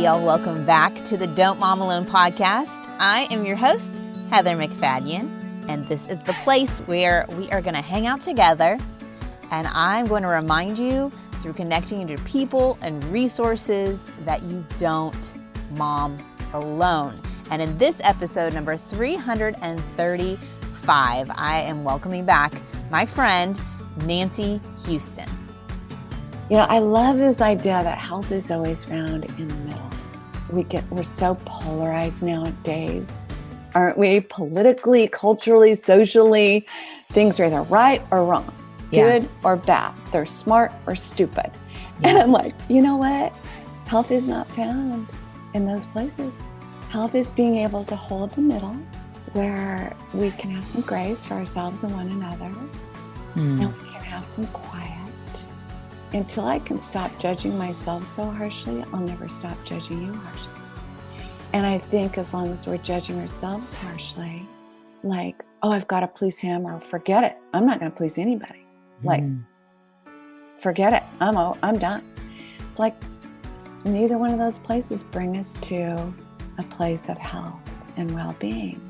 y'all. Welcome back to the Don't Mom Alone podcast. I am your host, Heather McFadden, and this is the place where we are going to hang out together, and I'm going to remind you through connecting you to people and resources that you don't mom alone. And in this episode, number 335, I am welcoming back my friend, Nancy Houston. You know, I love this idea that health is always found in the middle. We're so polarized nowadays, aren't we? Politically, culturally, socially, things are either right or wrong, good or bad. They're smart or stupid. Yeah. And I'm like, you know what? Health is not found in those places. Health is being able to hold the middle where we can have some grace for ourselves and one another, and we can have some quiet. Until I can stop judging myself so harshly, I'll never stop judging you harshly. And I think as long as we're judging ourselves harshly, like, oh, I've got to please him, or forget it, I'm not going to please anybody. Like, forget it, I'm done. It's like neither one of those places bring us to a place of health and well-being.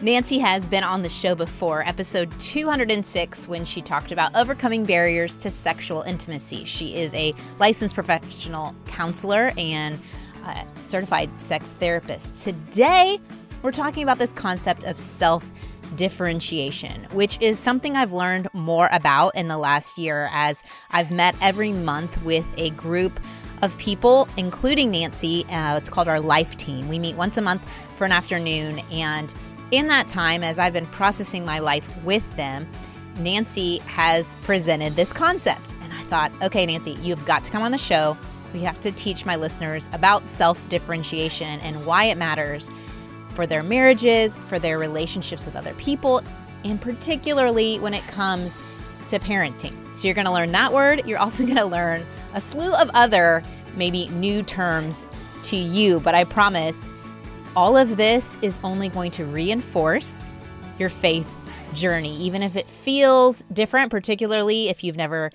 Nancy has been on the show before, episode 206, when she talked about overcoming barriers to sexual intimacy. She is a licensed professional counselor and certified sex therapist. Today, we're talking about this concept of self-differentiation, which is something I've learned more about in the last year as I've met every month with a group of people, including Nancy. It's called our Life Team. We meet once a month for an afternoon, and in that time, as I've been processing my life with them, Nancy has presented this concept. And I thought, okay, Nancy, you've got to come on the show. We have to teach my listeners about self-differentiation and why it matters for their marriages, for their relationships with other people, and particularly when it comes to parenting. So you're going to learn that word. You're also going to learn a slew of other maybe new terms to you. But I promise all of this is only going to reinforce your faith journey, even if it feels different, particularly if you've never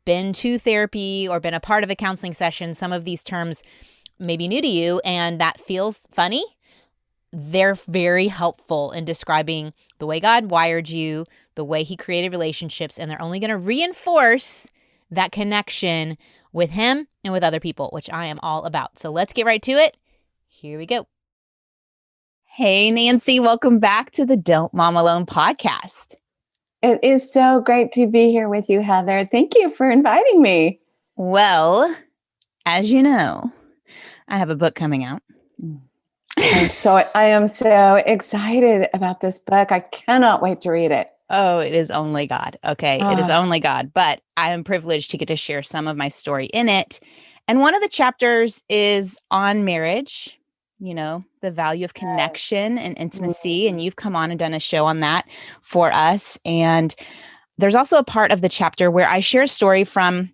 been to therapy or been a part of a counseling session. Some of these terms may be new to you, and that feels funny. They're very helpful in describing the way God wired you, the way He created relationships, and they're only going to reinforce that connection with Him and with other people, which I am all about. So let's get right to it. Here we go. Hey, Nancy, welcome back to the Don't Mom Alone podcast. It is so great to be here with you, Heather. Thank you for inviting me. Well, as you know, I have a book coming out. I am so excited about this book. I cannot wait to read it. Oh, it is only God. Okay, It is only God. But I am privileged to get to share some of my story in it. And one of the chapters is on marriage, you know, the value of connection and intimacy. And you've come on and done a show on that for us. And there's also a part of the chapter where I share a story from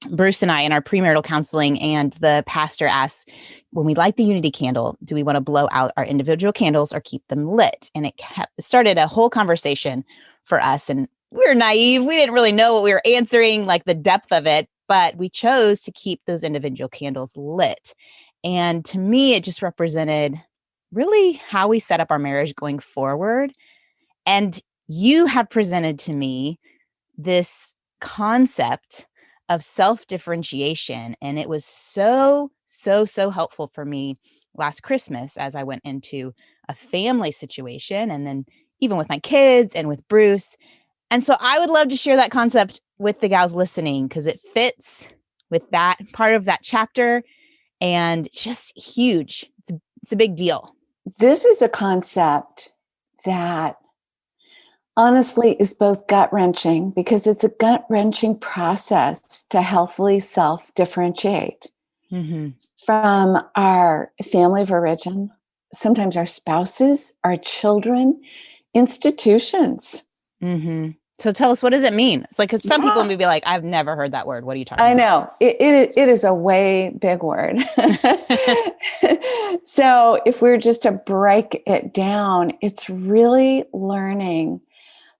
Bruce and I in our premarital counseling. And the pastor asks, when we light the unity candle, do we want to blow out our individual candles or keep them lit? And it started a whole conversation for us. And we were naive. We didn't really know what we were answering, like the depth of it, but we chose to keep those individual candles lit. And to me, it just represented really how we set up our marriage going forward. And you have presented to me this concept of self-differentiation. And it was so helpful for me last Christmas as I went into a family situation, and then even with my kids and with Bruce. And so I would love to share that concept with the gals listening, because it fits with that part of that chapter. And just huge. It's a big deal. This is a concept that honestly is both gut-wrenching, because it's a gut-wrenching process to healthily self-differentiate from our family of origin, sometimes our spouses, our children, institutions. So tell us, what does it mean? It's like, because some people may be like, I've never heard that word. What are you talking about? I know. It is a way big word. So if we were just to break it down, it's really learning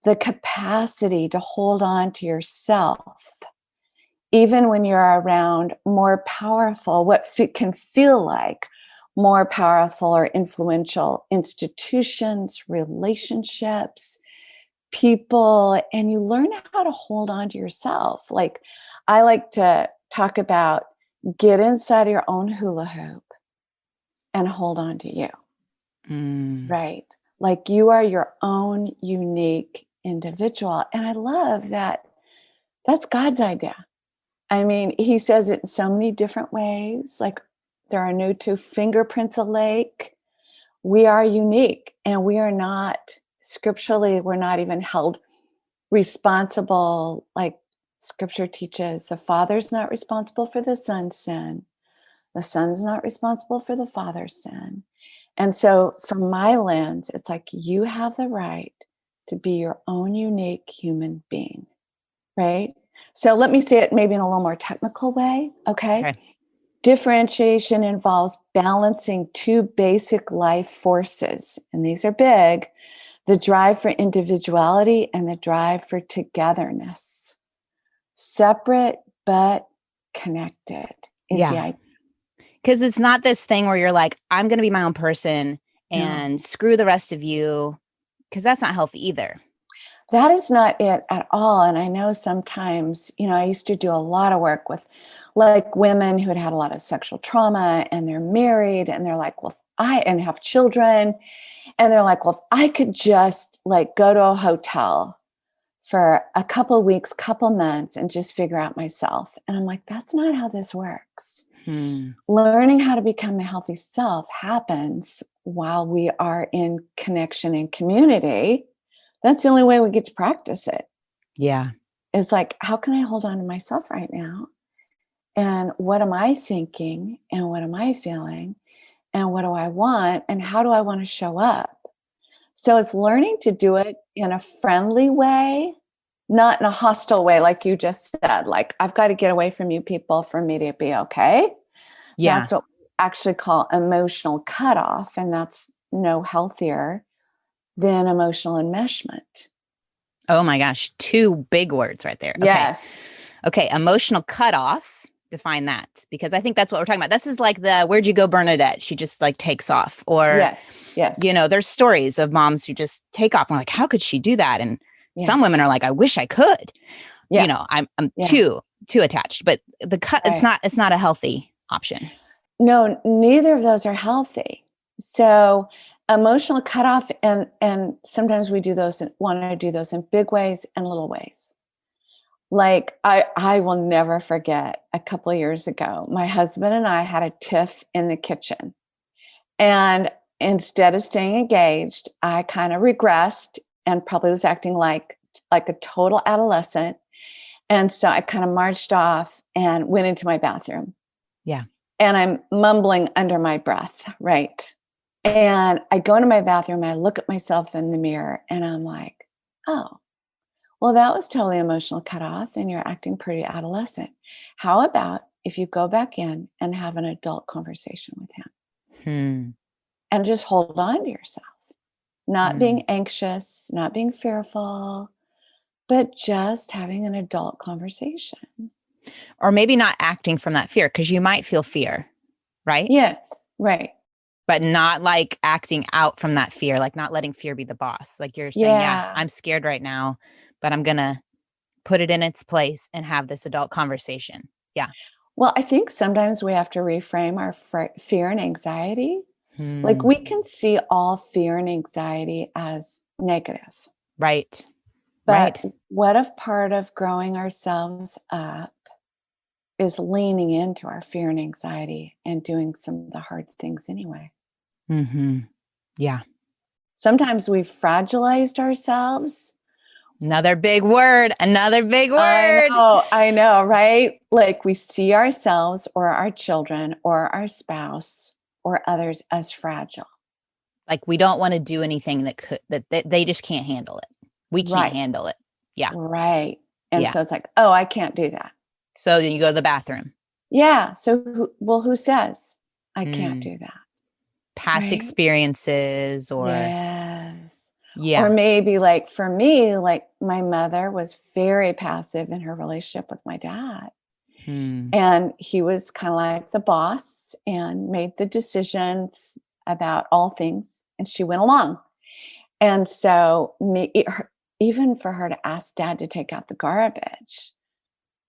the capacity to hold on to yourself even when you're around more powerful, what can feel like more powerful or influential institutions, relationships, people, and you learn how to hold on to yourself. Like I like to talk about get inside of your own hula hoop and hold on to you. Right. Like you are your own unique individual. And I love that that's God's idea. I mean, he says it in so many different ways. Like there are no two fingerprints alike. We are unique, and we are not scripturally, we're not even held responsible. Like scripture teaches, the father's not responsible for the son's sin. The son's not responsible for the father's sin. And so from my lens, it's like you have the right to be your own unique human being, right? So let me say it maybe in a little more technical way, okay? Differentiation involves balancing two basic life forces, and these are big, the drive for individuality and the drive for togetherness. Separate but connected is the idea. Because it's not this thing where you're like, I'm going to be my own person and No. screw the rest of you, because that's not healthy either. That is not it at all. And I know sometimes, I used to do a lot of work with like women who had a lot of sexual trauma and they're married and they're like, well, and have children. And they're like, well, if I could just like go to a hotel for a couple of weeks, couple months and just figure out myself. And I'm like, that's not how this works. Learning how to become a healthy self happens while we are in connection and community. That's the only way we get to practice it. Yeah. It's like, how can I hold on to myself right now? And what am I thinking? And what am I feeling? And what do I want? And how do I want to show up? So it's learning to do it in a friendly way, not in a hostile way, like you just said. Like, I've got to get away from you people for me to be okay. Yeah. That's what we actually call emotional cutoff. And that's no healthier than emotional enmeshment. Oh my gosh. 2 big words right there. Yes. Okay. Emotional cutoff. Define that, because I think that's what we're talking about. This is like the where'd you go, Bernadette? She just like takes off. Or, yes. There's stories of moms who just take off. And we're like, how could she do that? And some women are like, I wish I could. I'm too attached. But the cut, it's not a healthy option. No, neither of those are healthy. So emotional cutoff, and sometimes we do those want to do those in big ways and little ways. Like I will never forget a couple of years ago, my husband and I had a tiff in the kitchen. And instead of staying engaged, I kind of regressed and probably was acting like a total adolescent. And so I kind of marched off and went into my bathroom. Yeah. And I'm mumbling under my breath, right? And I go into my bathroom, I look at myself in the mirror, and I'm like, oh, well, that was totally emotional cutoff, and you're acting pretty adolescent. How about if you go back in and have an adult conversation with him and just hold on to yourself, not being anxious, not being fearful, but just having an adult conversation. Or maybe not acting from that fear, because you might feel fear, right? Yes, right. But not like acting out from that fear, like not letting fear be the boss. Like you're saying, yeah, I'm scared right now, but I'm going to put it in its place and have this adult conversation. Yeah. Well, I think sometimes we have to reframe our fear and anxiety. Like we can see all fear and anxiety as negative. Right. But what if part of growing ourselves up is leaning into our fear and anxiety and doing some of the hard things anyway? Yeah. Sometimes we've fragilized ourselves. Another big word. I know, right? Like we see ourselves or our children or our spouse or others as fragile. Like we don't want to do anything that they just can't handle it. We can't handle it. Yeah. Right. And so it's like, oh, I can't do that. So then you go to the bathroom. Yeah. So who says I can't do that? Past experiences or. Yes. Yeah. Or maybe like for me, like my mother was very passive in her relationship with my dad. Hmm. And he was kind of like the boss and made the decisions about all things. And she went along. And so even for her to ask dad to take out the garbage,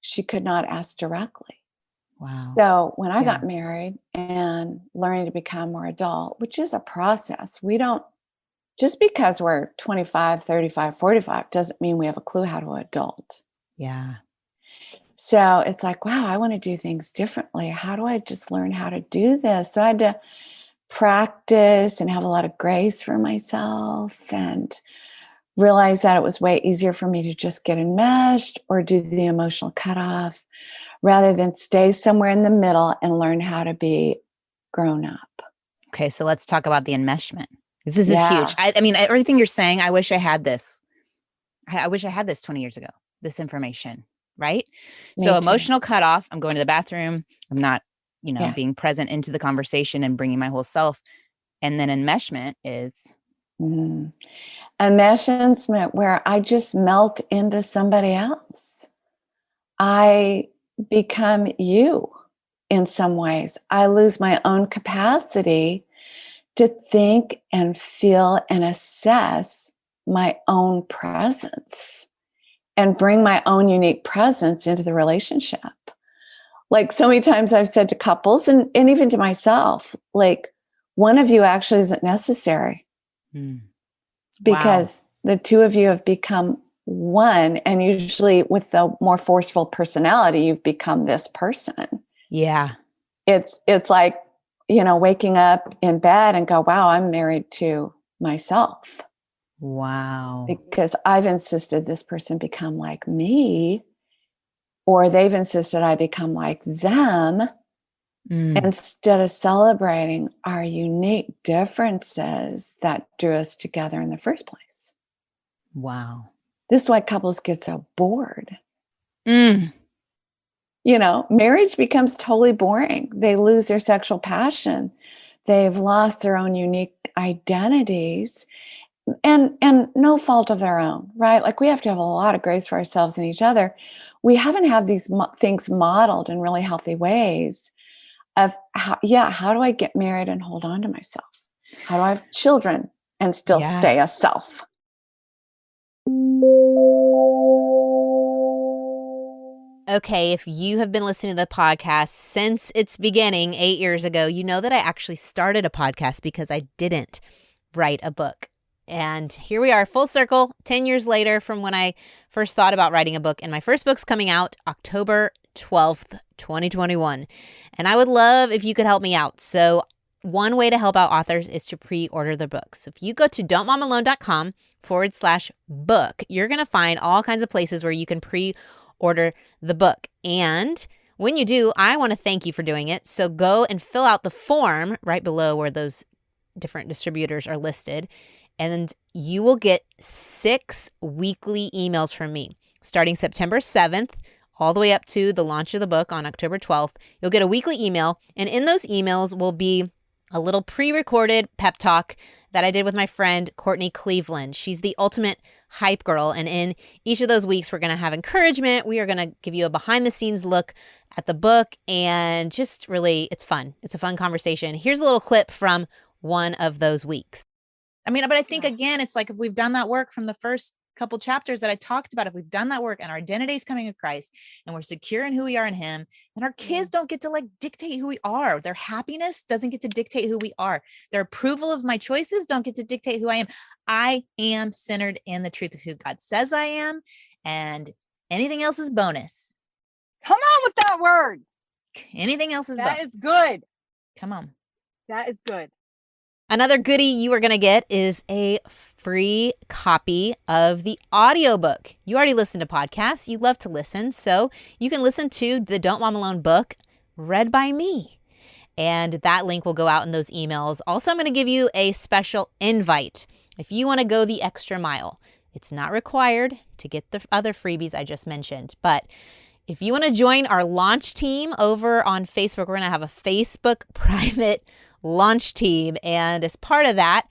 she could not ask directly. Wow. So when I Yeah. got married and learning to become more adult, which is a process, we don't, just because we're 25, 35, 45 doesn't mean we have a clue how to adult. Yeah. So it's like, wow, I want to do things differently. How do I just learn how to do this? So I had to practice and have a lot of grace for myself and realize that it was way easier for me to just get enmeshed or do the emotional cutoff rather than stay somewhere in the middle and learn how to be grown up. Okay, so let's talk about the enmeshment. This is huge. Yeah. I mean, everything you're saying, I wish I had this. I wish I had this 20 years ago, this information, right? So Me too. emotional cutoff, I'm going to the bathroom. I'm not, Yeah. being present into the conversation and bringing my whole self. And then enmeshment is, Enmeshment, where I just melt into somebody else. I become you in some ways. I lose my own capacity to think and feel and assess my own presence and bring my own unique presence into the relationship. Like so many times I've said to couples and even to myself, like, one of you actually isn't necessary because the two of you have become one. And usually with the more forceful personality, you've become this person. yeah. It's like, waking up in bed and go, wow, I'm married to myself. Wow. Because I've insisted this person become like me, or they've insisted I become like them, instead of celebrating our unique differences that drew us together in the first place. Wow. This is why couples get so bored. Marriage becomes totally boring. They lose their sexual passion. They've lost their own unique identities. And no fault of their own, right? Like we have to have a lot of grace for ourselves and each other. We haven't had these things modeled in really healthy ways of how do I get married and hold on to myself? How do I have children and still stay a self? Okay, if you have been listening to the podcast since its beginning 8 years ago, you know that I actually started a podcast because I didn't write a book. And here we are, full circle, 10 years later from when I first thought about writing a book. And my first book's coming out October 12th, 2021. And I would love if you could help me out. So one way to help out authors is to pre-order their books. If you go to don'tmomalone.com/book, you're going to find all kinds of places where you can pre-order the book. And when you do, I want to thank you for doing it. So go and fill out the form right below where those different distributors are listed. And you will get 6 weekly emails from me starting September 7th all the way up to the launch of the book on October 12th. You'll get a weekly email. And in those emails will be a little pre-recorded pep talk that I did with my friend, Courtney Cleveland. She's the ultimate hype girl. And in each of those weeks, we're going to have encouragement. We are going to give you a behind the scenes look at the book. And just really, it's fun. It's a fun conversation. Here's a little clip from one of those weeks. But I think, again, it's like if we've done that work from the first couple chapters that I talked about, if we've done that work and our identity is coming to Christ and we're secure in who we are in him, and our kids don't get to dictate who we are. Their happiness doesn't get to dictate who we are. Their approval of my choices don't get to dictate who I am. I am centered in the truth of who God says I am, and anything else is bonus. Come on with that word. Anything else is bonus. That is good. Come on. That is good. Another goodie you are going to get is a free copy of the audiobook. You already listen to podcasts. You love to listen. So you can listen to the Don't Mom Alone book read by me. And that link will go out in those emails. Also, I'm going to give you a special invite if you want to go the extra mile. It's not required to get the other freebies I just mentioned. But if you want to join our launch team over on Facebook, we're going to have a Facebook private launch team. And as part of that,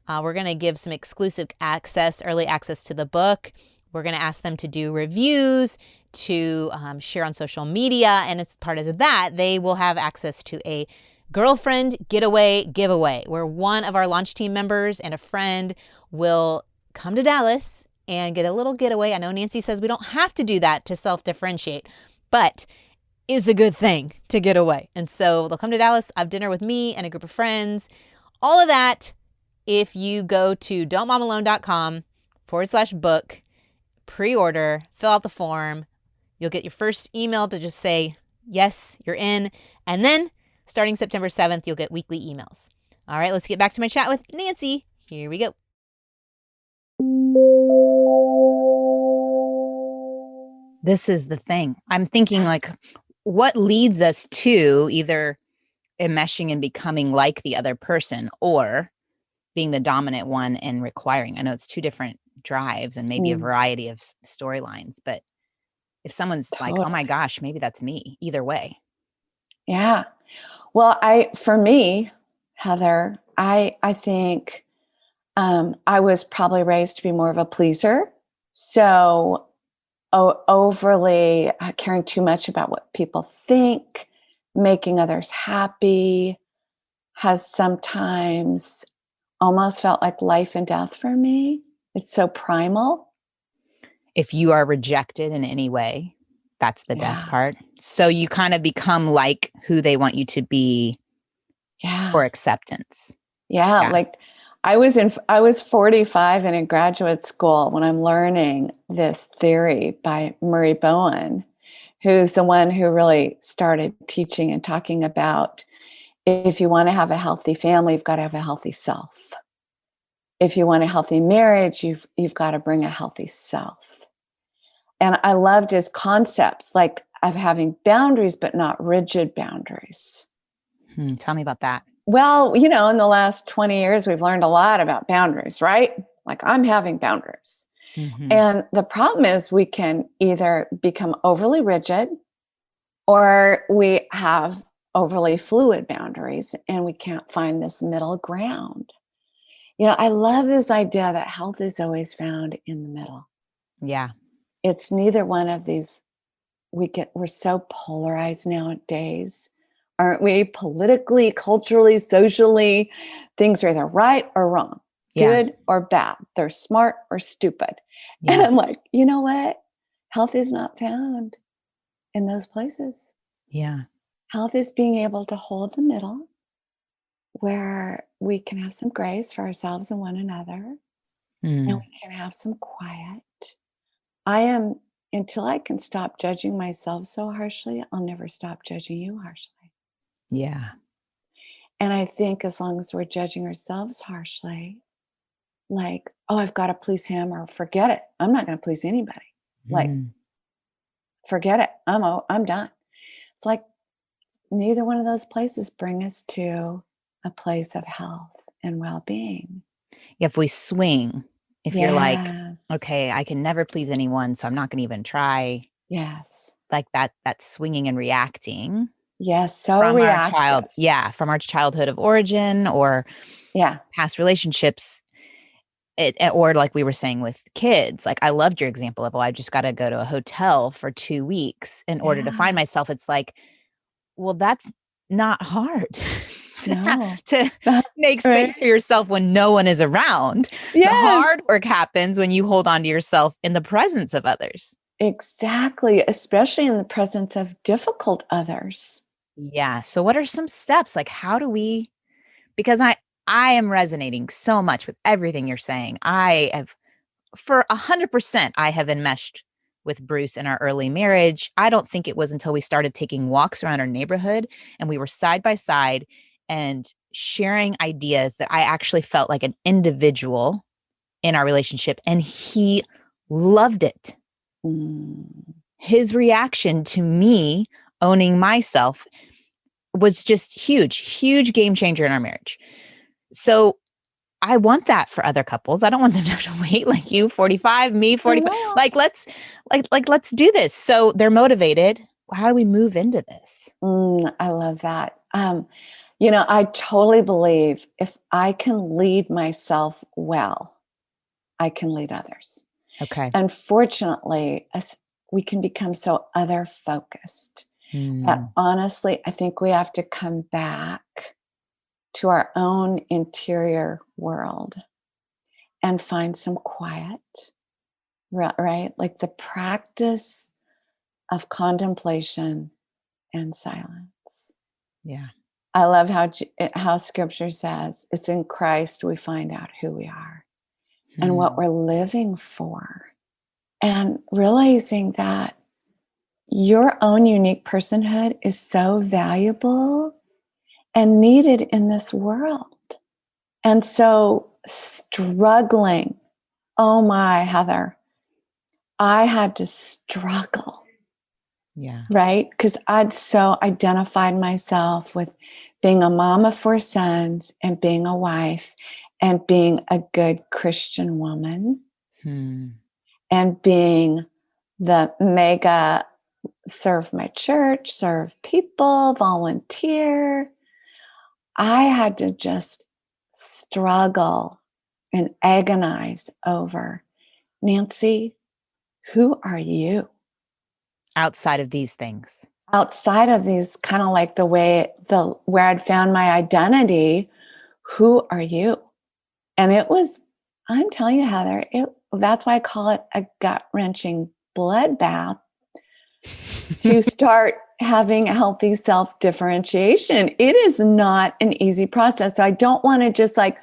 we're going to give some exclusive access, early access to the book. We're going to ask them to do reviews, to share on social media. And as part of that, they will have access to a girlfriend getaway giveaway, where one of our launch team members and a friend will come to Dallas and get a little getaway. I know Nancy says we don't have to do that to self-differentiate, but it's a good thing to get away. And so they'll come to Dallas, have dinner with me and a group of friends. All of that, if you go to don'tmomalone.com/book, pre-order, fill out the form. You'll get your first email to just say, yes, you're in. And then starting September 7th, you'll get weekly emails. All right, let's get back to my chat with Nancy. Here we go. This is the thing. I'm thinking like, what leads us to either enmeshing and becoming like the other person or being the dominant one and requiring? I know it's two different drives and maybe a variety of storylines, but if someone's like, oh my gosh, maybe that's me, either way. Yeah. Well, for me, Heather, I think I was probably raised to be more of a pleaser. So overly caring too much about what people think, making others happy has sometimes almost felt like life and death for me. It's so primal. If you are rejected in any way, that's the death part. So you kind of become like who they want you to be for acceptance. Yeah. Like I was 45 and in graduate school when I'm learning this theory by Murray Bowen, who's the one who really started teaching and talking about if you want to have a healthy family, you've got to have a healthy self. If you want a healthy marriage, you've got to bring a healthy self. And I loved his concepts, like of having boundaries, but not rigid boundaries. Tell me about that. Well, in the last 20 years, we've learned a lot about boundaries, right? Like I'm having boundaries. Mm-hmm. And the problem is we can either become overly rigid or we have overly fluid boundaries and we can't find this middle ground. I love this idea that health is always found in the middle. Yeah. It's neither one of these. We're so polarized nowadays, aren't we? Politically, culturally, socially, things are either right or wrong, good or bad. They're smart or stupid. Yeah. And I'm like, you know what? Health is not found in those places. Yeah. Health is being able to hold the middle where we can have some grace for ourselves and one another, and we can have some quiet. Until I can stop judging myself so harshly, I'll never stop judging you harshly. Yeah. And I think as long as we're judging ourselves harshly, like, oh, I've got to please him, or forget it. I'm not going to please anybody. Like, forget it. I'm done. It's like neither one of those places bring us to a place of health and well-being. If we swing, if you're like, okay, I can never please anyone, so I'm not going to even try. Yes. Like that swinging and reacting. Yes, so reactive. From our childhood of origin or past relationships. Or like we were saying with kids, like I loved your example of, I just got to go to a hotel for 2 weeks in order to find myself. It's like, well, that's not hard to make space for yourself when no one is around. Yes. The hard work happens when you hold on to yourself in the presence of others. Exactly. Especially in the presence of difficult others. Yeah. So what are some steps? Like how do we, because I am resonating so much with everything you're saying. I have, for 100%, I have enmeshed with Bruce in our early marriage. I don't think it was until we started taking walks around our neighborhood and we were side by side and sharing ideas that I actually felt like an individual in our relationship. And he loved it. His reaction to me owning myself was just huge game changer in our marriage. So I want that for other couples. I don't want them to have to wait like you, 45, me, 45. Like, let's do this. So they're motivated. How do we move into this? I love that. I totally believe if I can lead myself well, I can lead others. Okay. Unfortunately, we can become so other focused that honestly, I think we have to come back to our own interior world and find some quiet, right? Like the practice of contemplation and silence. Yeah. I love how scripture says it's in Christ we find out who we are and what we're living for. And realizing that your own unique personhood is so valuable and needed in this world. And so struggling, oh my, Heather, I had to struggle. Yeah. Right? Because I'd so identified myself with being a mom of 4 sons and being a wife and being a good Christian woman and being the mega serve my church, serve people, volunteer. I had to just struggle and agonize over, Nancy, who are you? Outside of these things. Outside of these, kind of like where I'd found my identity, who are you? And it was, I'm telling you, Heather, that's why I call it a gut-wrenching bloodbath to start having a healthy self-differentiation. It is not an easy process. So I don't want to just like,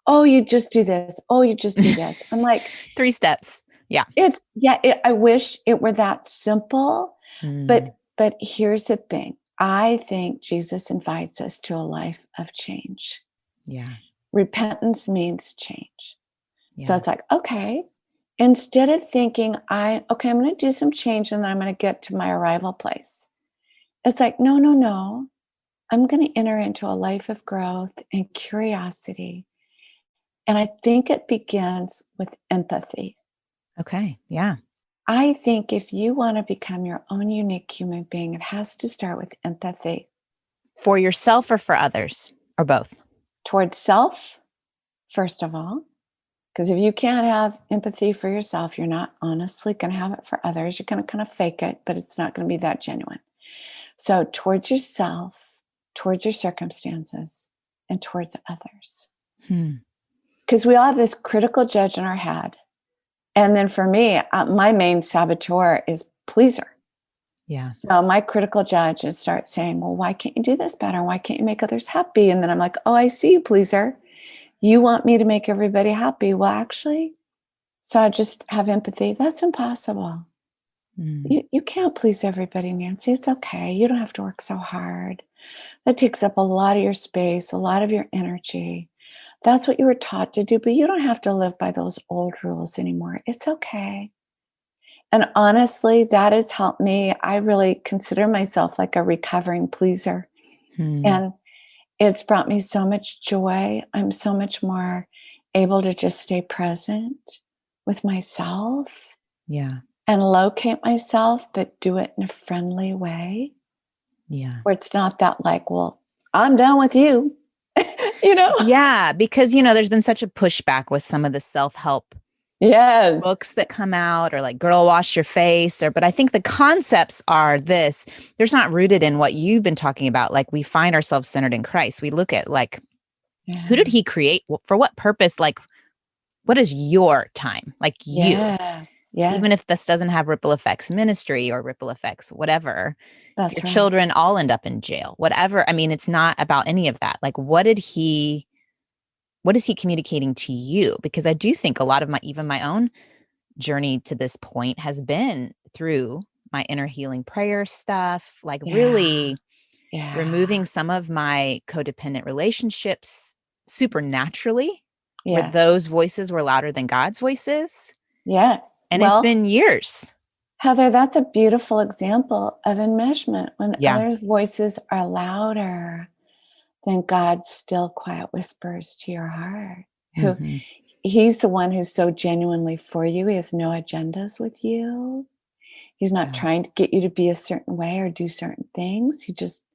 oh, you just do this. Oh, you just do this. I'm like, 3 steps. Yeah. I wish it were that simple. But here's the thing. I think Jesus invites us to a life of change. Yeah. Repentance means change. Yeah. So it's like, okay, instead of thinking I'm going to do some change and then I'm going to get to my arrival place. It's like, no. I'm going to enter into a life of growth and curiosity. And I think it begins with empathy. Okay. Yeah. I think if you want to become your own unique human being, it has to start with empathy. For yourself or for others or both? Towards self, first of all, because if you can't have empathy for yourself, you're not honestly going to have it for others. You're going to kind of fake it, but it's not going to be that genuine. So towards yourself, towards your circumstances, and towards others. Because we all have this critical judge in our head. And then for me, my main saboteur is pleaser. Yeah. So my critical judge is start saying, well, why can't you do this better? Why can't you make others happy? And then I'm like, oh, I see you, pleaser. You want me to make everybody happy. Well, actually, so I just have empathy. That's impossible. You can't please everybody, Nancy. It's okay. You don't have to work so hard. That takes up a lot of your space, a lot of your energy. That's what you were taught to do, but you don't have to live by those old rules anymore. It's okay. And honestly, that has helped me. I really consider myself like a recovering pleaser. And it's brought me so much joy. I'm so much more able to just stay present with myself. Yeah. And locate myself, but do it in a friendly way. Yeah. Where it's not that like, well, I'm done with you. Yeah. Because, there's been such a pushback with some of the self-help Yes. books that come out or like girl wash your face but I think the concepts are this. There's not rooted in what you've been talking about. Like we find ourselves centered in Christ. We look at like, who did he create? For what purpose? Like, what is your time? Like you. Yes. Even if this doesn't have ripple effects ministry or ripple effects, whatever. That's your right. children all end up in jail, whatever. I mean, it's not about any of that. Like, what is he communicating to you? Because I do think a lot of even my own journey to this point has been through my inner healing prayer stuff, like really removing some of my codependent relationships supernaturally, where those voices were louder than God's voices. Yes. And it's been years. Heather, that's a beautiful example of enmeshment when other voices are louder than God's still quiet whispers to your heart. Who he's the one who's so genuinely for you. He has no agendas with you. He's not trying to get you to be a certain way or do certain things. He just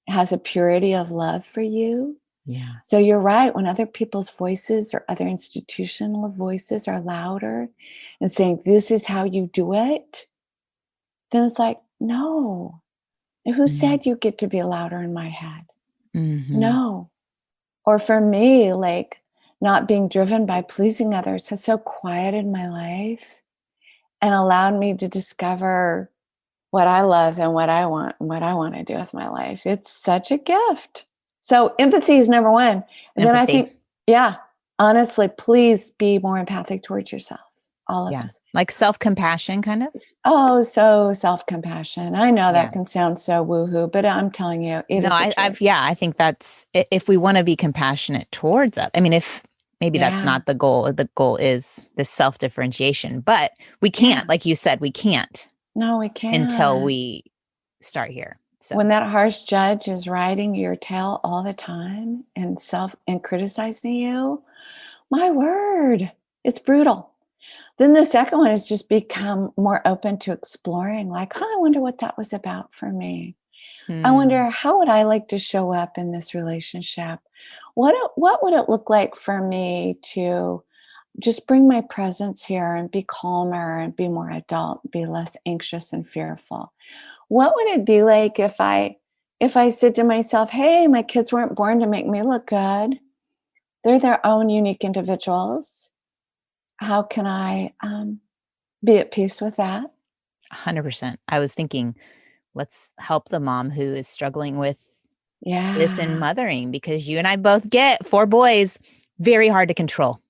has a purity of love for you. Yeah. So you're right. When other people's voices or other institutional voices are louder and saying, this is how you do it, then it's like, no. Who Mhm. said you get to be louder in my head? Mhm. No. Or for me, like not being driven by pleasing others has so quieted my life and allowed me to discover what I love and what I want and what I want to do with my life. It's such a gift. So empathy is number one. And then I Empathy. think, yeah, honestly, please be more empathic towards yourself, all of Yeah. us. Like self-compassion kind of? Oh, so self-compassion. I know Yeah. that can sound so woohoo, but I'm telling you, it No, is the I've truth. yeah, I think that's if we want to be compassionate towards us. I mean, if maybe that's Yeah. not the goal. The goal is the self-differentiation, but we Yeah. can't, like you said, we can't No, we until can't. we start here. So, When that harsh judge is riding your tail all the time and criticizing you, my word, it's brutal. Then the second one is just become more open to exploring, like, huh, I wonder what that was about for me. I hmm, wonder how would I like to show up in this relationship? What would it look like for me to just bring my presence here and be calmer and be more adult, be less anxious and fearful? What would it be like if I said to myself, hey, my kids weren't born to make me look good. They're their own unique individuals. How can I be at peace with that? 100%. I was thinking, let's help the mom who is struggling with this in Yeah. mothering because you and I both get 4 boys, very hard to control.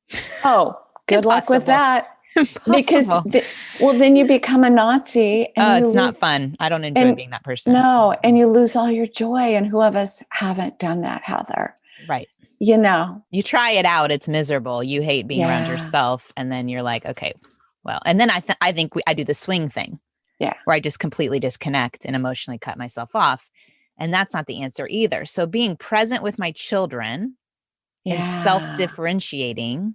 Oh, good luck with Impossible. that. Because Impossible. well, then you become a Nazi and Oh, you it's not lose fun. I don't enjoy and being that person. no, and Mm-mm. you lose all your joy. And who of us haven't done that, Heather? Right. You know, You try it out, it's miserable. You hate being around yeah, yourself, and then you're like, "Okay, well." And then I think I do the swing thing, yeah, where I just completely disconnect and emotionally cut myself off, and that's not the answer either. So being present with my children and yeah. self-differentiating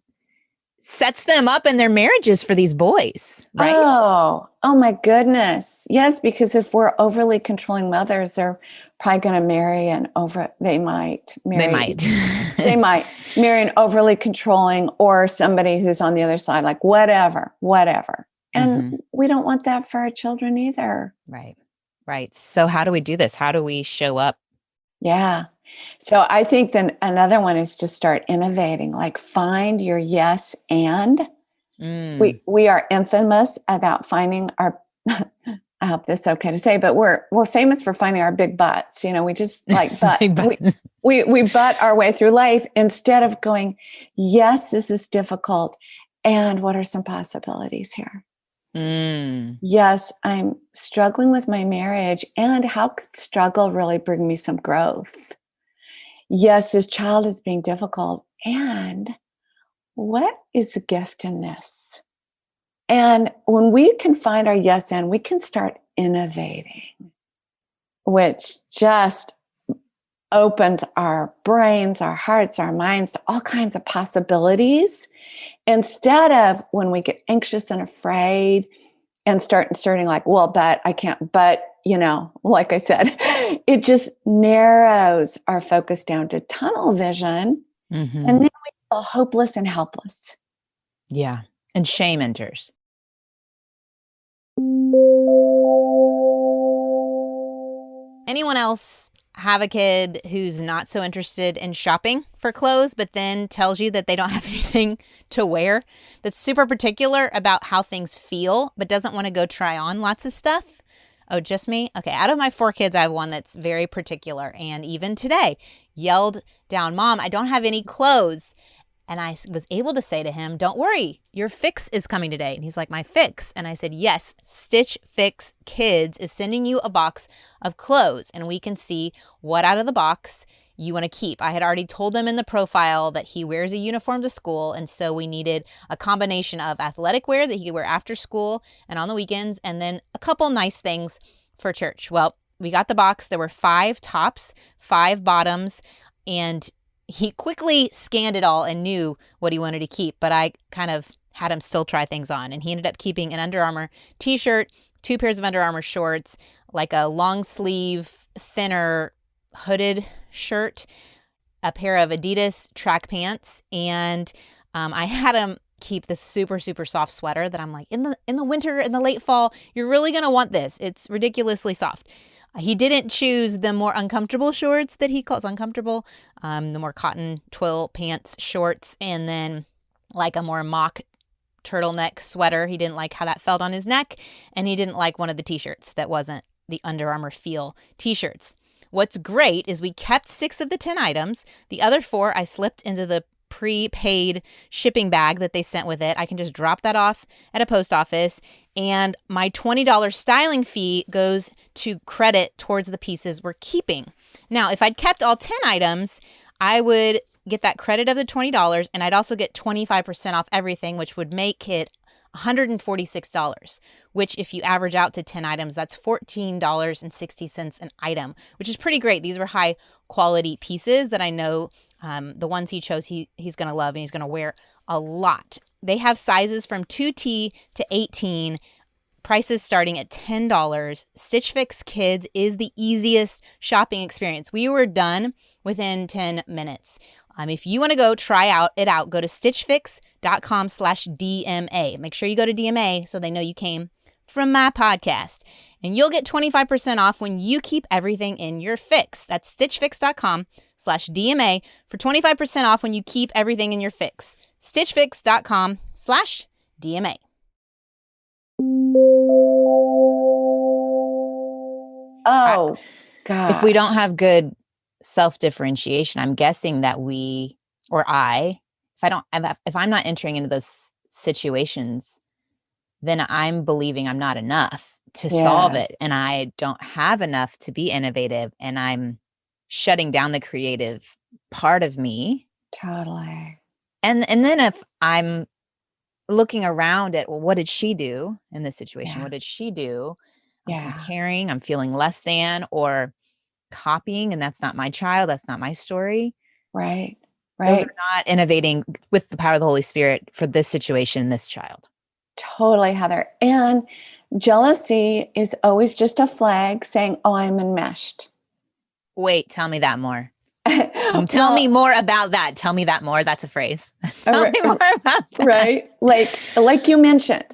sets them up in their marriages for these boys, right? Oh my goodness. Yes, because if we're overly controlling mothers, they're probably going to marry they might They marry, might. they might marry an overly controlling or somebody who's on the other side, like whatever. And Mhm. we don't want that for our children either. Right. Right. So how do we do this? How do we show up? Yeah. So I think then another one is to start innovating, like find your yes and. Mm. We are infamous about finding our I hope this is okay to say, but we're famous for finding our big butts. You know, we just like but Big button. we butt our way through life instead of going, yes, this is difficult. And what are some possibilities here? Mm. Yes, I'm struggling with my marriage. And how could struggle really bring me some growth? Yes, this child is being difficult. And what is the gift in this? And when we can find our yes and, we can start innovating, which just opens our brains, our hearts, our minds to all kinds of possibilities. Instead of when we get anxious and afraid and start inserting like, well, but I can't, but, like I said, it just narrows our focus down to tunnel vision. And Mhm. then we feel hopeless and helpless. Yeah. And shame enters. Anyone else have a kid who's not so interested in shopping for clothes, but then tells you that they don't have anything to wear, that's super particular about how things feel, but doesn't want to go try on lots of stuff? Oh, just me? Okay, out of my 4 kids, I have one that's very particular. And even today, yelled down, Mom, I don't have any clothes. And I was able to say to him, don't worry, your fix is coming today. And he's like, my fix? And I said, yes, Stitch Fix Kids is sending you a box of clothes. And we can see what out of the box you want to keep. I had already told them in the profile that he wears a uniform to school. And so we needed a combination of athletic wear that he could wear after school and on the weekends, and then a couple nice things for church. Well, we got the box. There were 5 tops, 5 bottoms, and he quickly scanned it all and knew what he wanted to keep, but I kind of had him still try things on. And he ended up keeping an Under Armour t-shirt, 2 pairs of Under Armour shorts, like a long sleeve, thinner, hooded shirt, a pair of Adidas track pants, and I had him keep this super, super soft sweater that I'm like, in the winter, in the late fall, you're really going to want this. It's ridiculously soft. He didn't choose the more uncomfortable shorts that he calls uncomfortable, the more cotton twill pants shorts, and then like a more mock turtleneck sweater. He didn't like how that felt on his neck, and he didn't like one of the t-shirts that wasn't the Under Armour Feel t-shirts. What's great is we kept 6 of the 10 items. The other 4 I slipped into the prepaid shipping bag that they sent with it. I can just drop that off at a post office, and my $20 styling fee goes to credit towards the pieces we're keeping. Now, if I'd kept all 10 items, I would get that credit of the $20, and I'd also get 25% off everything, which would make it $146, which if you average out to 10 items, that's $14.60 an item, which is pretty great. These were high quality pieces that I know the ones he chose he's going to love, and he's going to wear a lot. They have sizes from 2T to 18, prices starting at $10. Stitch Fix Kids is the easiest shopping experience. We were done within 10 minutes. If you want to go try it out, go to stitchfix.com/DMA. Make sure you go to DMA so they know you came from my podcast. And you'll get 25% off when you keep everything in your fix. That's stitchfix.com/DMA for 25% off when you keep everything in your fix. stitchfix.com/DMA. Oh, God. If we don't have good self-differentiation, I'm guessing that if I'm not entering into those situations, then I'm believing I'm not enough to solve it. And I don't have enough to be innovative, and I'm shutting down the creative part of me. Totally. And then if I'm looking around at, well, what did she do in this situation? Yeah. What did she do? I'm Yeah. comparing, I'm feeling less than, or copying, and that's not my child. That's not my story. Right. Those are not innovating with the power of the Holy Spirit for this situation, this child. Totally, Heather. And jealousy is always just a flag saying, oh, I'm enmeshed. Wait, tell me that more. Tell me more about that. Tell me that more. That's a phrase. Tell me more about that. Right. Like you mentioned,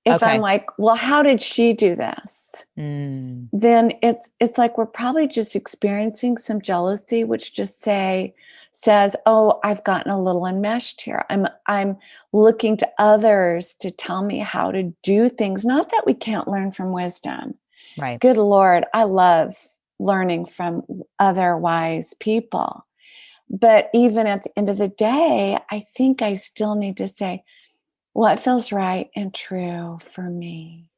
if I'm like, well, how did she do this? Then it's like, we're probably just experiencing some jealousy, which just says, oh, I've gotten a little enmeshed here. I'm looking to others to tell me how to do things. Not that we can't learn from wisdom. Right. Good Lord. I love learning from other wise people. But even at the end of the day, I think I still need to say what feels right and true for me.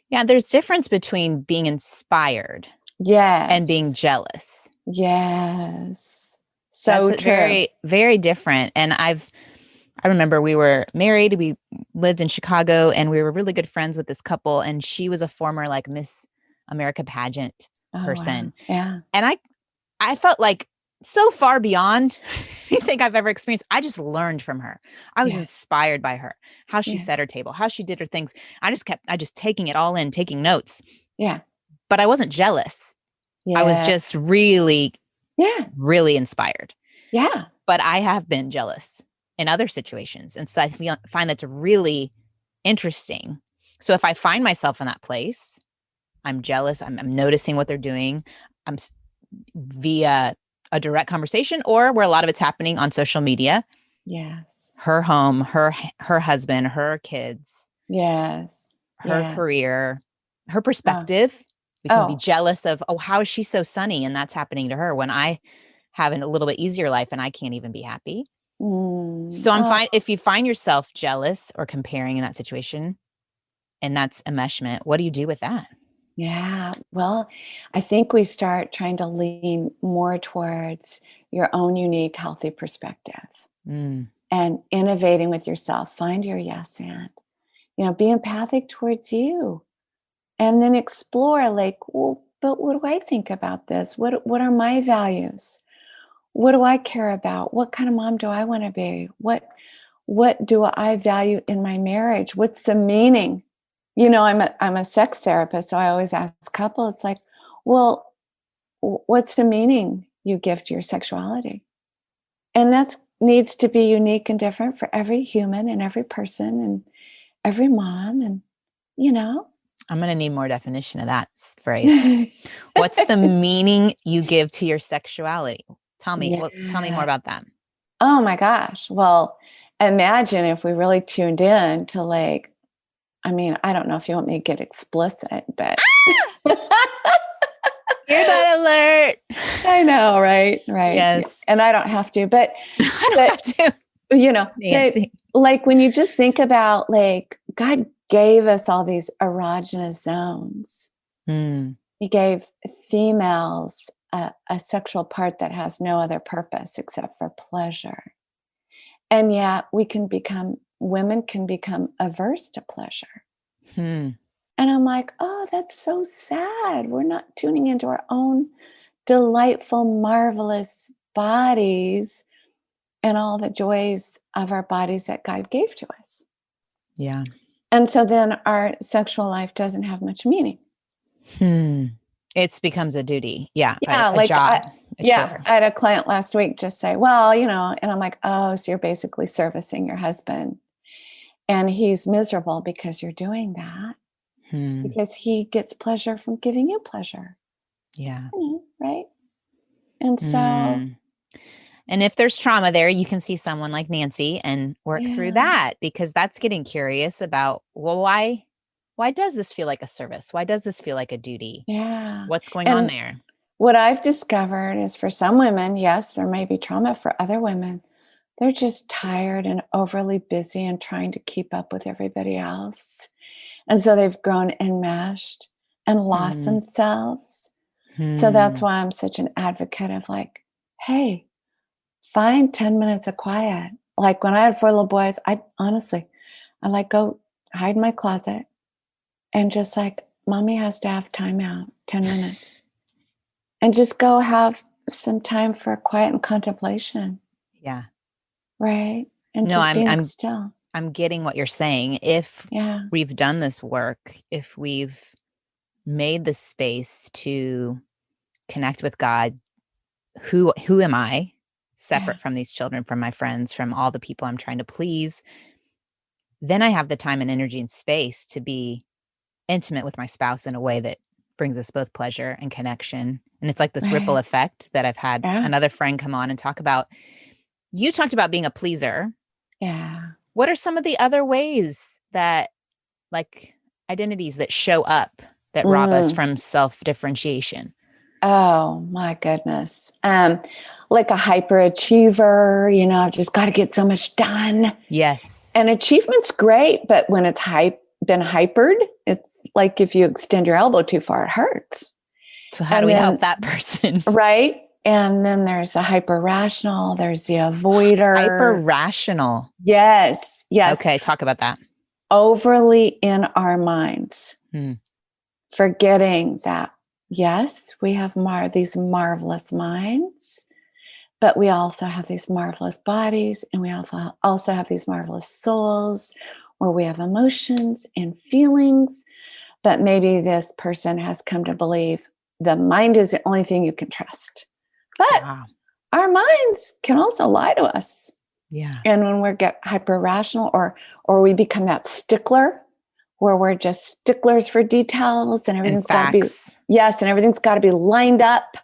Yeah, there's difference between being inspired and being jealous. Yes. So that's true. Very, very different. And I remember we were married, we lived in Chicago, and we were really good friends with this couple, and she was a former like Miss America pageant person. Wow. Yeah. And I felt like so far beyond anything I've ever experienced. I just learned from her. I was inspired by her, how she set her table, how she did her things. I just taking it all in, taking notes. Yeah. But I wasn't jealous. I was just really, really inspired. Yeah. But I have been jealous in other situations. And so I find that's really interesting. So if I find myself in that place, I'm jealous. I'm noticing what they're doing. I'm via a direct conversation, or where a lot of it's happening on social media. Yes. Her home, her husband, her kids. Yes. Her career, her perspective. We can be jealous of, how is she so sunny? And that's happening to her when I have a little bit easier life and I can't even be happy. So I'm fine. If you find yourself jealous or comparing in that situation, and that's enmeshment, what do you do with that? Yeah. Well, I think we start trying to lean more towards your own unique, healthy perspective and innovating with yourself. Find your yes and, be empathic towards you, and then explore well, but what do I think about this? What are my values? What do I care about? What kind of mom do I want to be? What do I value in my marriage? What's the meaning? I'm a sex therapist, so I always ask couples, it's like, well, what's the meaning you give to your sexuality? And that needs to be unique and different for every human and every person and every mom. And, you know, I'm going to need more definition of that phrase. What's the meaning you give to your sexuality? Tell me more Yeah. about that. Oh my gosh. Well, imagine if we really tuned in to like, I mean, I don't know if you want me to get explicit, but Hear that alert. I know, right? Right. Yes. Yeah. And I don't have to, but I don't have to. you know, Nancy. like when you just think about like God gave us all these erogenous zones. He gave females a sexual part that has no other purpose except for pleasure. And yet women can become averse to pleasure. And I'm like, oh, that's so sad. We're not tuning into our own delightful, marvelous bodies and all the joys of our bodies that God gave to us. Yeah. And so then our sexual life doesn't have much meaning. It becomes a duty. Yeah. Yeah. A job. I had a client last week just say, well, you know, and I'm like, oh, so you're basically servicing your husband. And he's miserable because you're doing that. Because he gets pleasure from giving you pleasure. Yeah. Right. And so. And if there's trauma there, you can see someone like Nancy and work through that, because that's getting curious about, well, why does this feel like a service? Why does this feel like a duty? Yeah. What's going on there? What I've discovered is for some women, yes, there may be trauma. For other women, they're just tired and overly busy and trying to keep up with everybody else. And so they've grown enmeshed and lost themselves. So that's why I'm such an advocate of like, hey, find 10 minutes of quiet. Like when I had 4 little boys, I like go hide in my closet and just like, mommy has to have time out, 10 minutes. And just go have some time for quiet and contemplation. Yeah. Right. And just being still. I'm getting what you're saying. If we've done this work, if we've made the space to connect with God, who am I separate from these children, from my friends, from all the people I'm trying to please, then I have the time and energy and space to be intimate with my spouse in a way that brings us both pleasure and connection. And it's like this ripple effect that I've had another friend come on and talk about. You talked about being a pleaser. Yeah. What are some of the other ways that, like, identities that show up that rob us from self-differentiation? Oh my goodness. Like a hyperachiever, you know, I've just got to get so much done. Yes. And achievement's great, but when it's been hypered, it's like if you extend your elbow too far, it hurts. So how do we help that person? Right. And then there's a hyper rational, there's the avoider. Hyper rational. Yes. Yes. Okay. Talk about that. Overly in our minds, forgetting that, yes, we have these marvelous minds, but we also have these marvelous bodies, and we also have these marvelous souls where we have emotions and feelings. But maybe this person has come to believe the mind is the only thing you can trust. But our minds can also lie to us. Yeah. And when we get hyper rational or we become that stickler where we're just sticklers for details and everything's got to be, and everything's got to be lined up,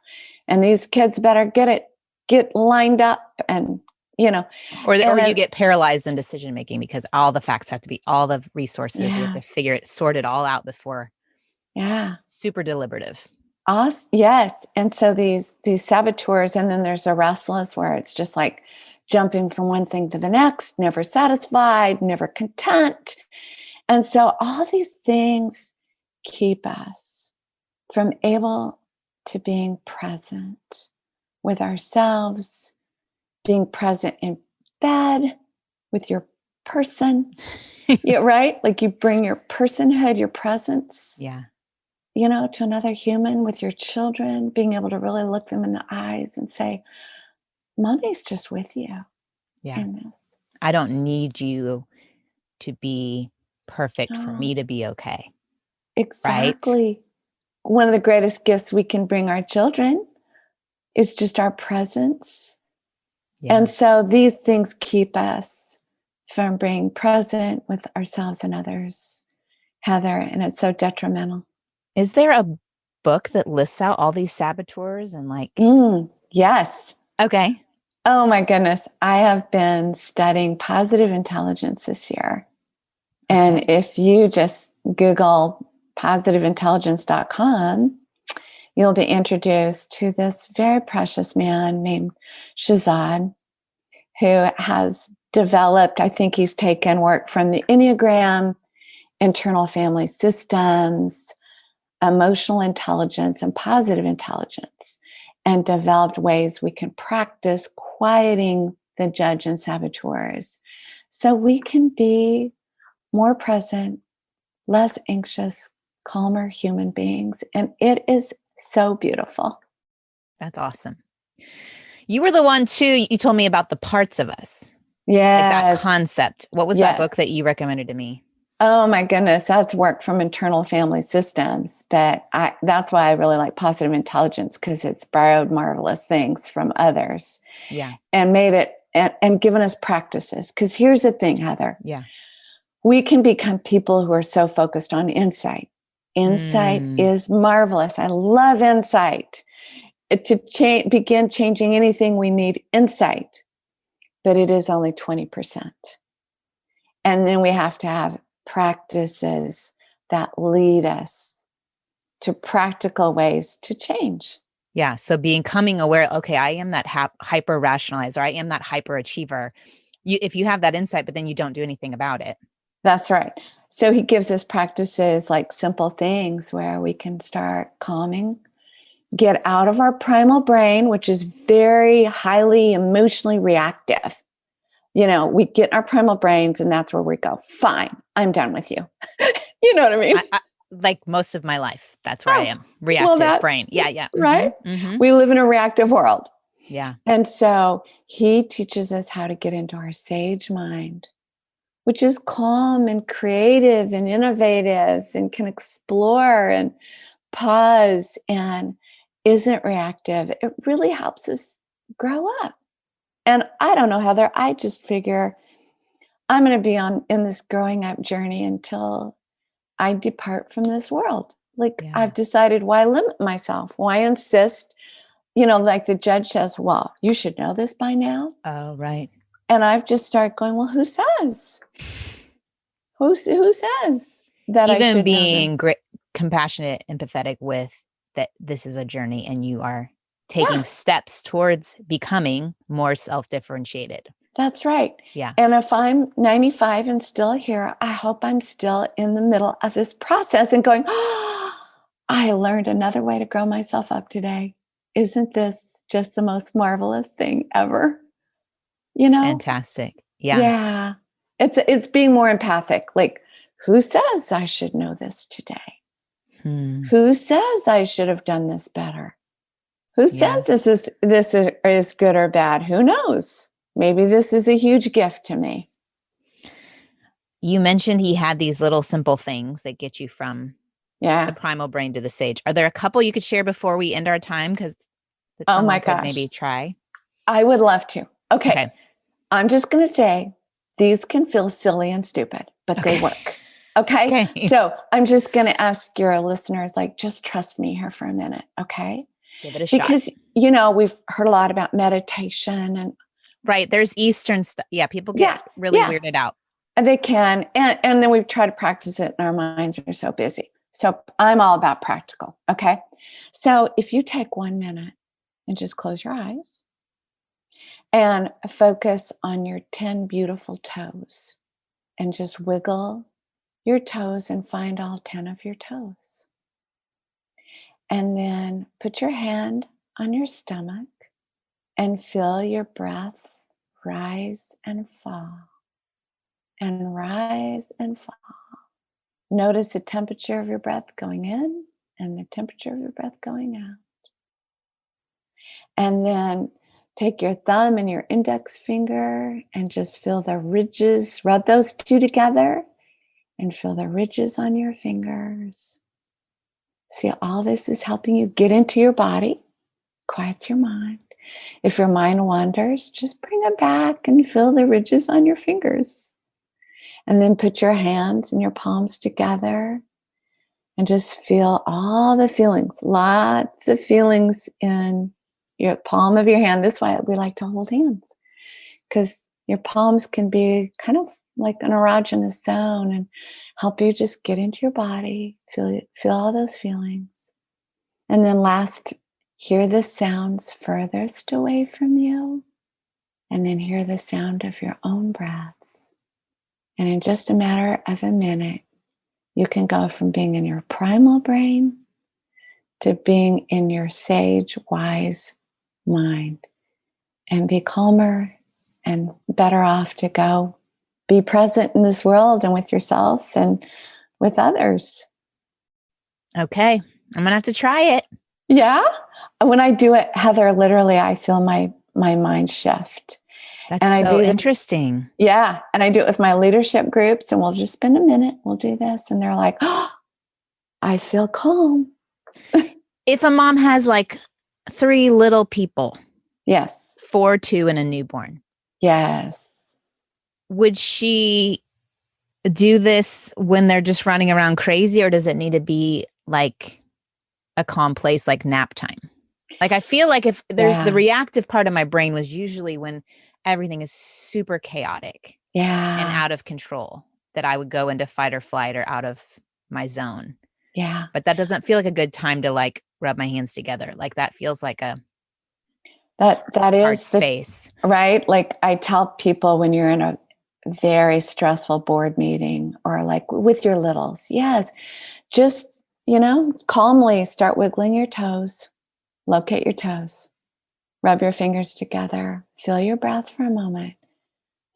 and these kids better get lined up, and, you know. Or you get paralyzed in decision making because all the facts have to be, all the resources, we have to sort it all out before. Yeah. Super deliberative. Yes. And so these saboteurs, and then there's a restless where it's just like jumping from one thing to the next, never satisfied, never content. And so all these things keep us from able to being present with ourselves, being present in bed with your person, right? Like you bring your personhood, your presence. Yeah. You know, to another human, with your children, being able to really look them in the eyes and say, mommy's just with you in this. I don't need you to be perfect for me to be okay. Exactly. Right? One of the greatest gifts we can bring our children is just our presence Yeah. And so these things keep us from being present with ourselves and others, Heather, and it's so detrimental. Is there a book that lists out all these saboteurs and like? Yes. Okay. Oh my goodness. I have been studying positive intelligence this year. And if you just Google positiveintelligence.com, you'll be introduced to this very precious man named Shazad, who has developed, I think he's taken work from the Enneagram, internal family systems, emotional intelligence, and positive intelligence, and developed ways we can practice quieting the judge and saboteurs so we can be more present, less anxious, calmer human beings. And it is so beautiful. That's awesome. You were the one too, you told me about the parts of us. Yes. Like that concept. What was that Yes. book that you recommended to me? Oh my goodness, that's work from internal family systems. But that's why I really like positive intelligence, because it's borrowed marvelous things from others. Yeah. And made it and given us practices. Because here's the thing, Heather. Yeah. We can become people who are so focused on insight. Insight is marvelous. I love insight. To begin changing anything, we need insight, but it is only 20%. And then we have to have practices that lead us to practical ways to change. Yeah. So becoming aware, okay, I am that hyper rationalizer. I am that hyper achiever. If you have that insight, but then you don't do anything about it. That's right. So he gives us practices like simple things where we can start calming, get out of our primal brain, which is very highly emotionally reactive. You know, we get in our primal brains and that's where we go, fine, I'm done with you. You know what I mean? Like most of my life, that's where I am. Reactive brain. Yeah. Yeah. Right? Mm-hmm. We live in a reactive world. Yeah. And so he teaches us how to get into our sage mind, which is calm and creative and innovative and can explore and pause and isn't reactive. It really helps us grow up. And I don't know, Heather, I just figure I'm going to be in this growing up journey until I depart from this world. Like I've decided, why limit myself? Why insist? You know, like the judge says, well, you should know this by now. Oh, right. And I've just started going, well, who says? Who says that I should being know this? compassionate, empathetic with that this is a journey and you are taking steps towards becoming more self-differentiated. That's right. Yeah. And if I'm 95 and still here, I hope I'm still in the middle of this process and going, oh, I learned another way to grow myself up today. Isn't this just the most marvelous thing ever? You know? Fantastic. Yeah. Yeah. It's being more empathic. Like, who says I should know this today? Who says I should have done this better? Who says this is good or bad? Who knows? Maybe this is a huge gift to me. You mentioned he had these little simple things that get you from the primal brain to the sage. Are there a couple you could share before we end our time? Because someone could maybe try. I would love to. Okay. I'm just going to say these can feel silly and stupid, but they work. Okay. So I'm just going to ask your listeners, like, just trust me here for a minute. Okay. Give it a shot. Because, you know, we've heard a lot about meditation and. Right. There's Eastern stuff. Yeah. People get really weirded out. And they can. And then we try to practice it and our minds are so busy. So I'm all about practical. Okay. So if you take 1 minute and just close your eyes and focus on your 10 beautiful toes and just wiggle your toes and find all 10 of your toes. And then put your hand on your stomach and feel your breath rise and fall and rise and fall. Notice the temperature of your breath going in and the temperature of your breath going out. And then take your thumb and your index finger and just feel the ridges, rub those two together and feel the ridges on your fingers. See, all this is helping you get into your body, quiets your mind. If your mind wanders, just bring it back and feel the ridges on your fingers. And then put your hands and your palms together and just feel all the feelings, lots of feelings in your palm of your hand. This is why we like to hold hands, because your palms can be kind of like an erogenous zone and help you just get into your body, feel all those feelings. And then last, hear the sounds furthest away from you, and then hear the sound of your own breath. And in just a matter of a minute, you can go from being in your primal brain to being in your sage, wise mind, and be calmer and better off to go be present in this world and with yourself and with others. Okay. I'm going to have to try it. Yeah. When I do it, Heather, literally, I feel my mind shift. That's and I so do interesting. Yeah. And I do it with my leadership groups, and we'll just spend a minute. We'll do this. And they're like, oh, I feel calm. If a mom has like 3 little people, Yes. 4, 2, and a newborn, Yes. would she do this when they're just running around crazy, or does it need to be like a calm place, like nap time? Like, I feel like if there's the reactive part of my brain was usually when everything is super chaotic and out of control, that I would go into fight or flight or out of my zone. Yeah. But that doesn't feel like a good time to like rub my hands together. Like that feels like a that hard is space. Right? Like I tell people, when you're in a very stressful board meeting or like with your littles, yes, just, calmly start wiggling your toes, locate your toes, rub your fingers together, feel your breath for a moment.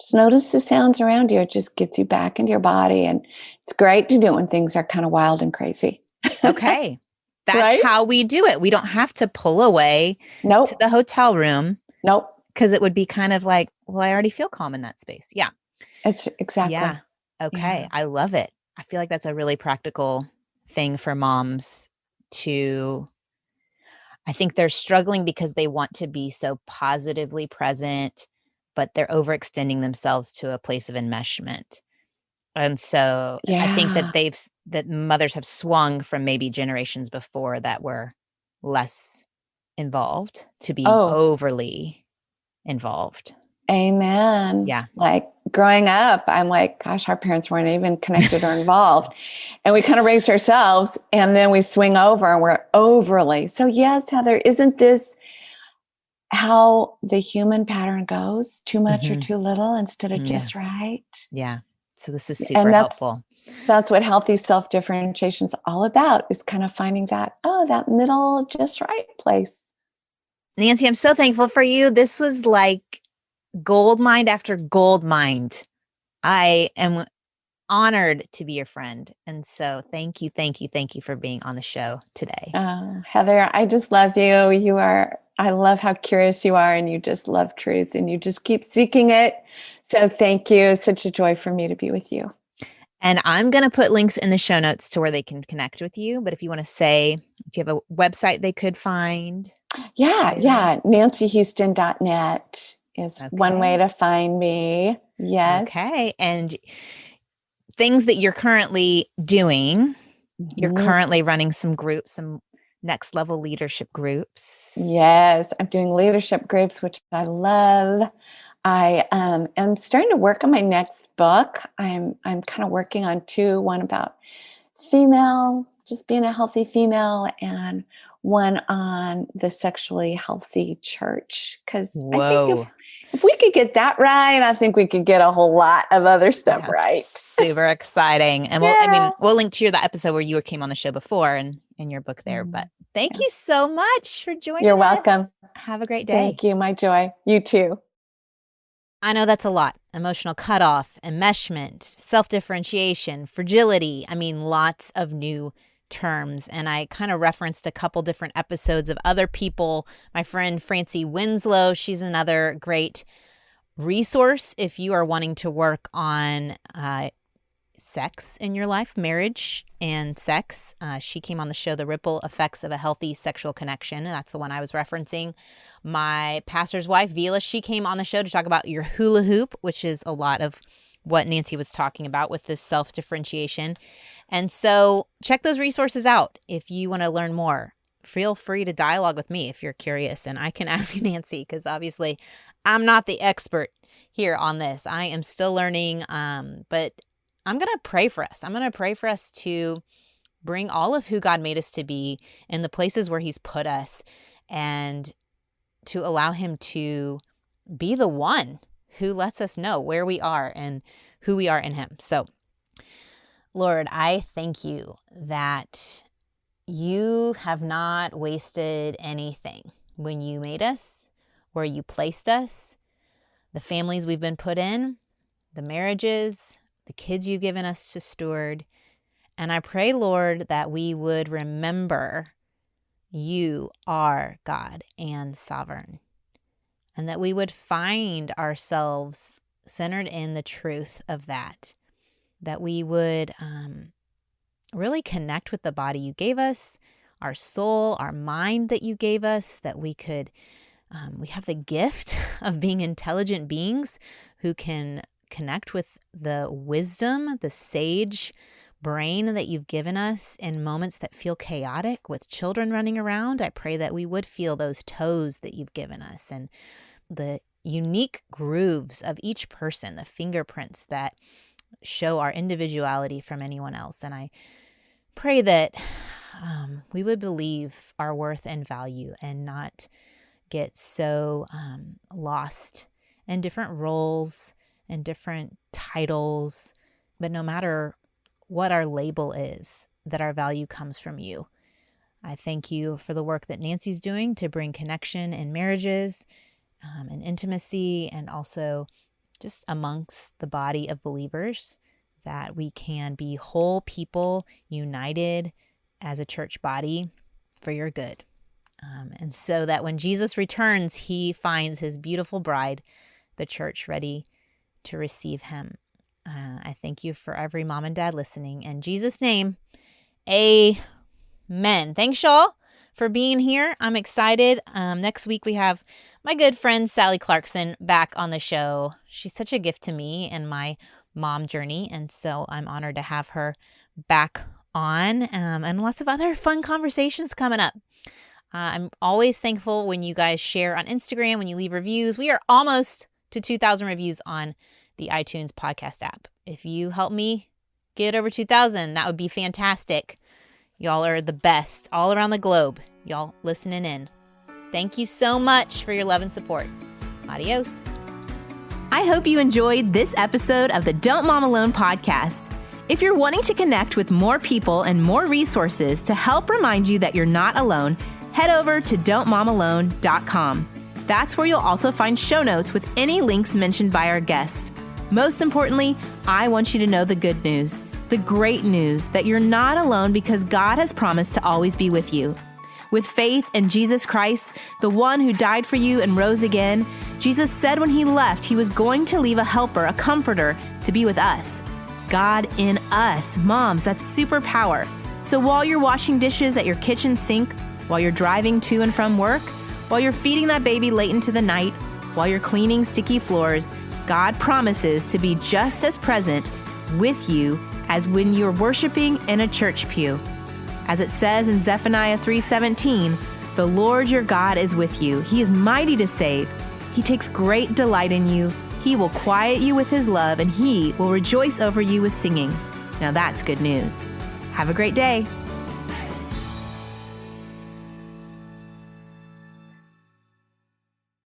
Just notice the sounds around you. It just gets you back into your body. And it's great to do it when things are kind of wild and crazy. Okay. That's Right? how we do it. We don't have to pull away Nope. to the hotel room. Nope. Because it would be kind of like, well, I already feel calm in that space. Yeah. It's exactly. Yeah. Okay. Yeah. I love it. I feel like that's a really practical thing for moms to, I think they're struggling because they want to be so positively present, but they're overextending themselves to a place of enmeshment. And so I think that that mothers have swung from maybe generations before that were less involved to being overly involved. Amen. Yeah. Like growing up, I'm like, gosh, our parents weren't even connected or involved. And we kind of raised ourselves, and then we swing over and we're overly. So yes, Heather, isn't this how the human pattern goes? Too much or too little instead of just right? Yeah. So this is super helpful. That's what healthy self-differentiation is all about, is kind of finding that middle, just right place. Nancy, I'm so thankful for you. This was like gold mine after gold mine. I am honored to be your friend. And so thank you for being on the show today. Heather, I just love you. I love how curious you are, and you just love truth, and you just keep seeking it. So thank you. It's such a joy for me to be with you. And I'm going to put links in the show notes to where they can connect with you. But if you want to say, do you have a website they could find? Yeah. nancyhouston.net is one way to find me. Yes. Okay. And things that you're currently doing, you're currently running some groups, some next level leadership groups. Yes. I'm doing leadership groups, which I love. I am starting to work on my next book. I'm kind of working on 2, one about female, just being a healthy female, and one on the sexually healthy church. Because I think if we could get that right, I think we could get a whole lot of other stuff right. Super exciting. And we'll link to that episode where you came on the show before and your book there. But thank you so much for joining us. You're welcome. Have a great day. Thank you. My joy. You too. I know that's a lot. Emotional cutoff, enmeshment, self-differentiation, fragility. Lots of new terms. And I kind of referenced a couple different episodes of other people. My friend Francie Winslow, she's another great resource if you are wanting to work on sex in your life, marriage, and sex. She came on the show, The Ripple Effects of a Healthy Sexual Connection. That's the one I was referencing. My pastor's wife, Vila, she came on the show to talk about your hula hoop, which is a lot of what Nancy was talking about with this self-differentiation. And so check those resources out if you want to learn more. Feel free to dialogue with me if you're curious, and I can ask you, Nancy, because obviously I'm not the expert here on this. I am still learning, but I'm going to pray for us. I'm going to pray for us to bring all of who God made us to be in the places where he's put us, and to allow him to be the one who lets us know where we are and who we are in him. So, Lord, I thank you that you have not wasted anything when you made us, where you placed us, the families we've been put in, the marriages, the kids you've given us to steward. And I pray, Lord, that we would remember you are God and sovereign, and that we would find ourselves centered in the truth of that we would really connect with the body you gave us, our soul, our mind that you gave us, that we could, we have the gift of being intelligent beings who can connect with the wisdom, the sage brain that you've given us in moments that feel chaotic with children running around. I pray that we would feel those toes that you've given us and the unique grooves of each person, the fingerprints that show our individuality from anyone else. And I pray that we would believe our worth and value and not get so lost in different roles and different titles. But no matter what our label is, that our value comes from you. I thank you for the work that Nancy's doing to bring connection in marriages and intimacy, and also just amongst the body of believers, that we can be whole people united as a church body for your good. And so that when Jesus returns, he finds his beautiful bride, the church, ready to receive him. I thank you for every mom and dad listening. In Jesus' name, amen. Thanks, y'all, for being here. I'm excited. Next week, we have my good friend Sally Clarkson back on the show. She's such a gift to me and my mom journey, and so I'm honored to have her back on, and lots of other fun conversations coming up. I'm always thankful when you guys share on Instagram, when you leave reviews. We are almost to 2,000 reviews on the iTunes podcast app. If you help me get over 2,000, that would be fantastic. Y'all are the best all around the globe. Y'all listening in. Thank you so much for your love and support. Adios. I hope you enjoyed this episode of the Don't Mom Alone podcast. If you're wanting to connect with more people and more resources to help remind you that you're not alone, head over to don'tmomalone.com. That's where you'll also find show notes with any links mentioned by our guests. Most importantly, I want you to know the good news, the great news that you're not alone because God has promised to always be with you. With faith in Jesus Christ, the one who died for you and rose again, Jesus said when he left, he was going to leave a helper, a comforter, to be with us. God in us. Moms, that's superpower. So while you're washing dishes at your kitchen sink, while you're driving to and from work, while you're feeding that baby late into the night, while you're cleaning sticky floors, God promises to be just as present with you as when you're worshiping in a church pew. As it says in Zephaniah 3:17, the Lord your God is with you. He is mighty to save. He takes great delight in you. He will quiet you with his love, and he will rejoice over you with singing. Now that's good news. Have a great day.